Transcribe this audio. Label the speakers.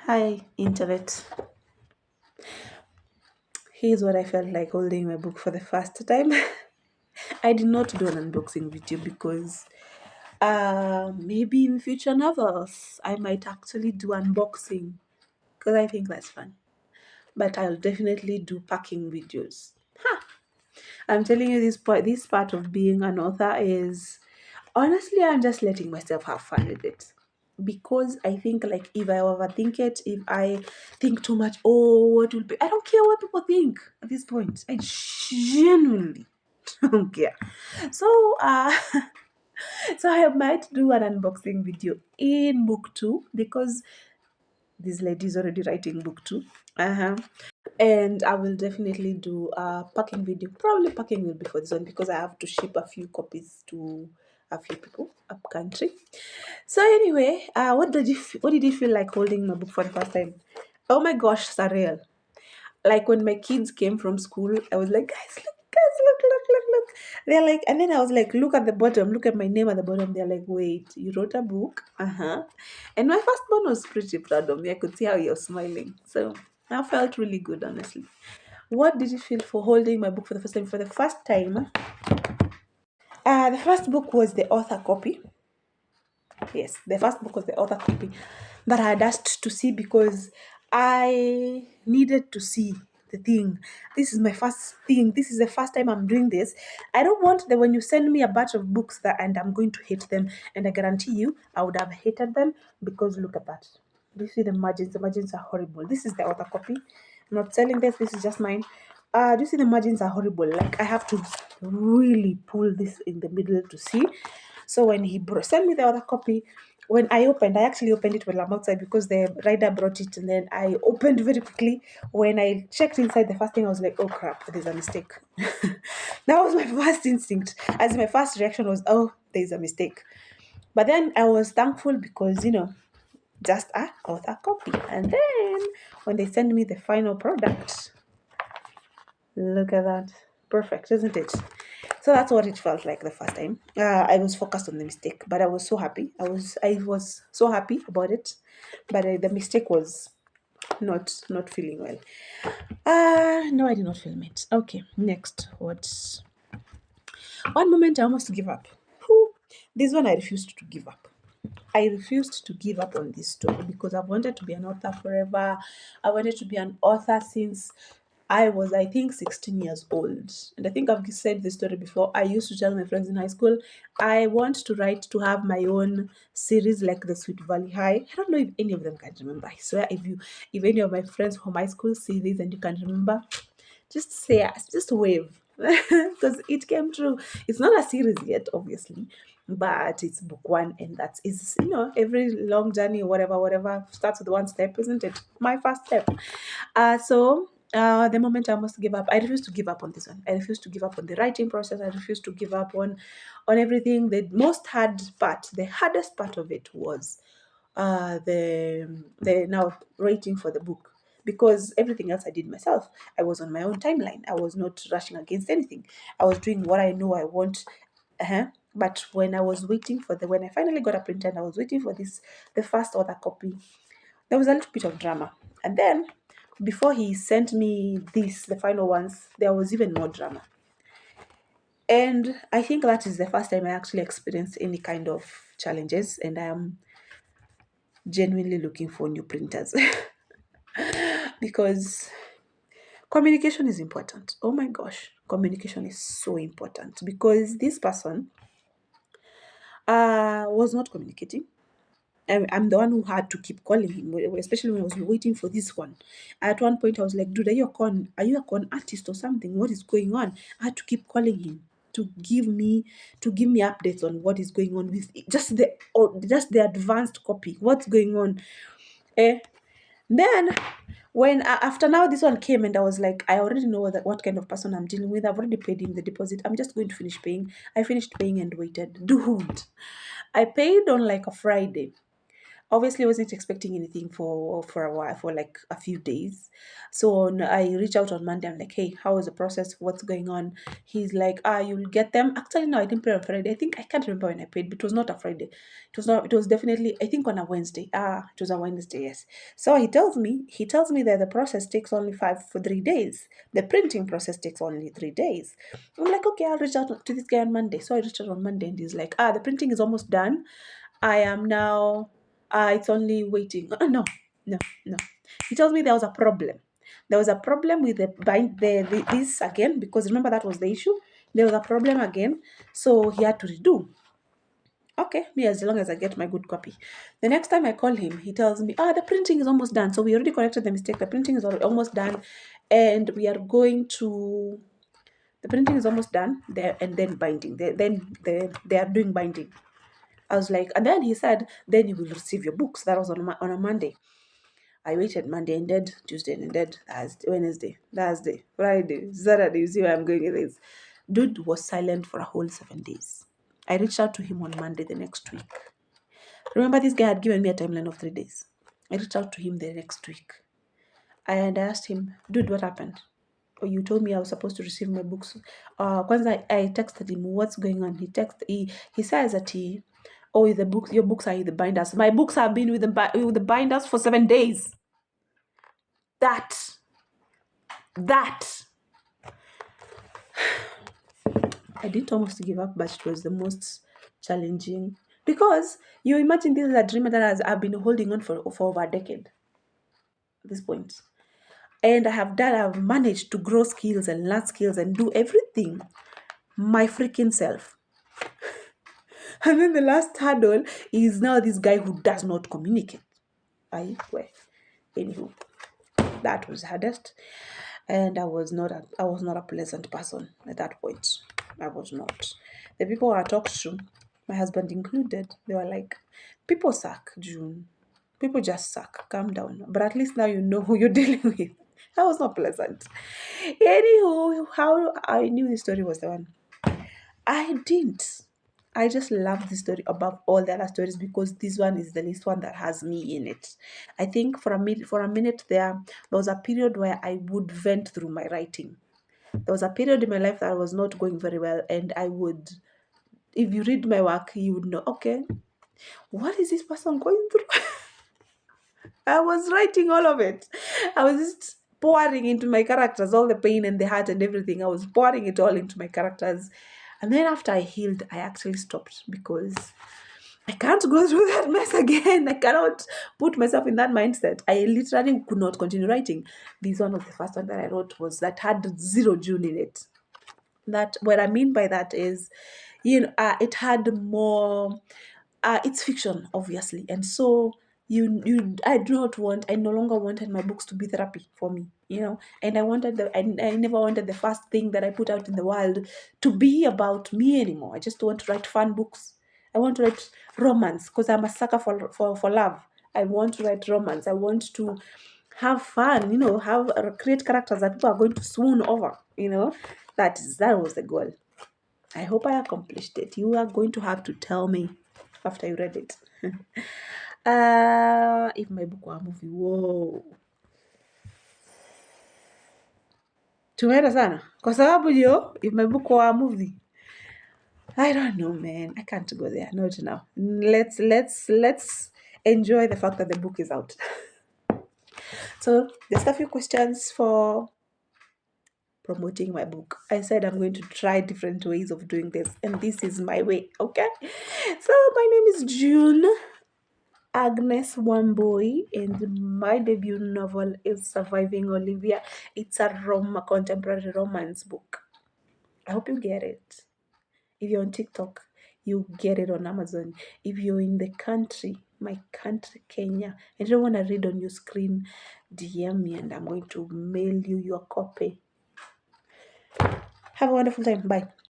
Speaker 1: Hi, Internet. Here's what I felt like holding my book for the first time. I did not do an unboxing video because maybe in future novels I might actually do unboxing because I think that's fun. But I'll definitely do packing videos. I'm telling you, this part of being an author is honestly, I'm just letting myself have fun with it. Because I think, like, if I overthink it, if I think too much, oh, what will be? I don't care what people think at this point. I genuinely don't care. So, so I might do an unboxing video in book two because this lady is already writing book two. Uh-huh. And I will definitely do a packing video. Probably packing will be for this one because I have to ship a few copies to a few people up country. So anyway, what did you feel like holding my book for the first time? Oh my gosh, surreal. Like when my kids came from school, I was like, guys, look. They're like, and then I was like, look at the bottom, look at my name at the bottom. They're like, wait, you wrote a book? Uh-huh. And my firstborn was pretty proud of me. I could see how you're smiling. So I felt really good, honestly. What did you feel for holding my book for the first time? For the first time, the first book was the author copy. Yes, the first book was the author copy that I had asked to see because I needed to see the thing. This is my first thing. This is the first time I'm doing this. I don't want that when you send me a batch of books that and I'm going to hate them. And I guarantee you, I would have hated them because look at that. Do you see the margins? The margins are horrible. This is the author copy. I'm not selling this. This is just mine. Do you see the margins are horrible? Like I have to really pull this in the middle to see. So when he sent me the other copy, when I actually opened it while I'm outside because the rider brought it, and then I opened very quickly. When I checked inside, the first thing I was like, "Oh crap, there's a mistake." That was my first instinct. As my first reaction was, "Oh, there's a mistake." But then I was thankful because just a author copy. And then when they send me the final product, look at that. Perfect, isn't it? So that's what it felt like the first time. I was focused on the mistake, but I was so happy. I was so happy about it, but the mistake was not feeling well. No, I did not film it. Okay, next. What's one moment I almost give up? Whew. This one I refused to give up. I refused to give up on this story because I've wanted to be an author forever. I wanted to be an author since I was, I think, 16 years old. And I think I've said this story before. I used to tell my friends in high school, I want to write to have my own series like the Sweet Valley High. I don't know if any of them can remember. I swear, if any of my friends from high school see this and you can remember, just say yes, just wave. Because it came true. It's not a series yet, obviously, but it's book one, and that is, every long journey, whatever, starts with one step, isn't it? My first step. So the moment I must give up, I refuse to give up on this one. I refuse to give up on the writing process. I refuse to give up on everything. The most hard part, the hardest part of it was the now waiting for the book because everything else I did myself. I was on my own timeline. I was not rushing against anything. I was doing what I know I want. But when I was waiting for when I finally got a printer and I was waiting for the first other copy, there was a little bit of drama. And then before he sent me the final ones, there was even more drama. And I think that is the first time I actually experienced any kind of challenges, and I am genuinely looking for new printers because communication is important. Oh my gosh, communication is so important because this person was not communicating. I'm the one who had to keep calling him, especially when I was waiting for this one. At one point, I was like, "Dude, are you a con artist or something? What is going on?" I had to keep calling him to give me updates on what is going on with just the advanced copy. What's going on? Eh? Then when after now this one came and I was like, I already know what kind of person I'm dealing with. I've already paid him the deposit. I'm just going to finish paying. I finished paying and waited. Dude, I paid on like a Friday. Obviously, I wasn't expecting anything for a while, for like a few days. So I reach out on Monday. I'm like, hey, how is the process? What's going on? He's like, you'll get them. Actually, no, I didn't pay on Friday. I can't remember when I paid, but it was not a Friday. It was not. It was definitely, I think, on a Wednesday. It was a Wednesday. Yes. So he tells me that the process takes only 3 days. The printing process takes only 3 days. I'm like, okay, I'll reach out to this guy on Monday. So I reached out on Monday, and he's like, the printing is almost done. I am now, it's only waiting. No, no, no. He tells me there was a problem. There was a problem with this again, because remember that was the issue. There was a problem again, so he had to redo. Okay, me, as long as I get my good copy. The next time I call him, he tells me, the printing is almost done. So we already corrected the mistake. The printing is almost done, and we are going to. The printing is almost done there, and then binding. They are doing binding. I was like, and then he said, then you will receive your books. That was on a Monday. I waited Monday, ended Tuesday, ended Thursday, Wednesday, Thursday, Friday, Saturday. You see where I'm going with this. Dude was silent for a whole 7 days. I reached out to him on Monday the next week. Remember, this guy had given me a timeline of 3 days. I reached out to him the next week. And I asked him, dude, what happened? Oh, you told me I was supposed to receive my books. Kwanza, I texted him, what's going on? He says that your books are in the binders. My books have been with the binders for 7 days. That I didn't almost give up, but it was the most challenging, because you imagine this is a dream that I've been holding on for over a decade at this point. And I've managed to grow skills and learn skills and do everything my freaking self. And then the last hurdle is now this guy who does not communicate. Anywho, that was hardest. And I was not a pleasant person at that point. I was not. The people I talked to, my husband included, they were like, people suck, June. People just suck. Calm down. But at least now you know who you're dealing with. That was not pleasant. Anywho, how I knew this story was the one. I didn't. I just love this story above all the other stories, because this one is the least one that has me in it. I think for a minute there was a period where I would vent through my writing. There was a period in my life that was not going very well, and I would, if you read my work, you would know, okay, what is this person going through? I was writing all of it. I was just pouring into my characters all the pain and the hurt and everything. I was pouring it all into my characters. And then after I healed, I actually stopped, because I can't go through that mess again. I cannot put myself in that mindset. I literally could not continue writing. This one was the first one that I wrote, was that had zero June in it. That, what I mean by that is, it had more, it's fiction, obviously, and so I no longer wanted my books to be therapy for me, and I never wanted the first thing that I put out in the world to be about me anymore. I just want to write fun books. I want to write romance, because I'm a sucker for love. I want to write romance. I want to have fun, create characters that people are going to swoon over, that was the goal. I hope I accomplished it. You are going to have to tell me after you read it. If my book were a movie, whoa. Tumeenda sana. Kwa sababu if my book were a movie, I don't know, man. I can't go there. Not now. Let's enjoy the fact that the book is out. So there's a few questions for promoting my book. I said I'm going to try different ways of doing this, and this is my way, okay? So my name is June Agnes Wamboy, and my debut novel is Surviving Olivia. It's a contemporary romance book. I hope you get it. If you're on TikTok, you get it on Amazon. If you're in the country, my country, Kenya, and you don't want to read on your screen, DM me and I'm going to mail you your copy. Have a wonderful time. Bye.